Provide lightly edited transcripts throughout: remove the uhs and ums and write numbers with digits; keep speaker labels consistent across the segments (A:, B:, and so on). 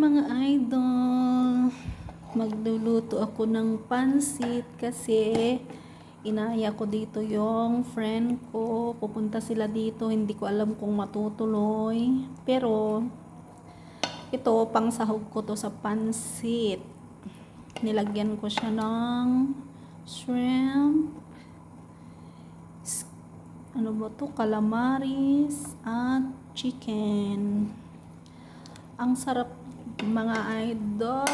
A: Mga idol, magluluto ako ng pansit kasi inaya ko dito yung friend ko. Pupunta sila dito, hindi ko alam kung matutuloy. Pero ito, pang sahog ko to sa pansit. Nilagyan ko siya ng shrimp, ano ba to, calamaris at chicken. Ang sarap mga idol,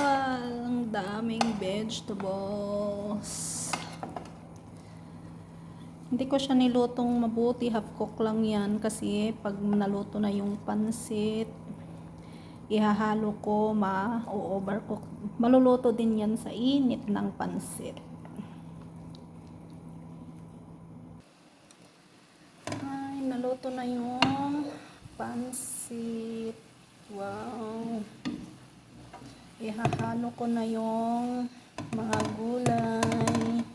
A: ang daming vegetables. Hindi ko siya nilutong mabuti, half cook lang yan kasi pag naluto na yung pansit, ihahalo ko, ma-overcook. Maluluto din yan sa init ng pansit. Ay, naluto na yung pansit. Wow. Ihahalo ko na yung mga gulay.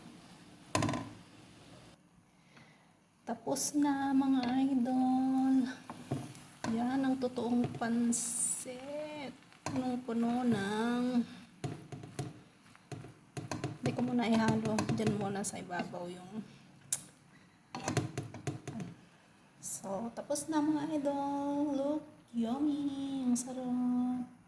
A: Tapos na mga idol. Yan ang totoong pansit. Punong-puno ng... Hindi ko muna ihalo. Diyan muna sa ibabaw yung... So, tapos na mga idol. Look, yummy. Ang sarap.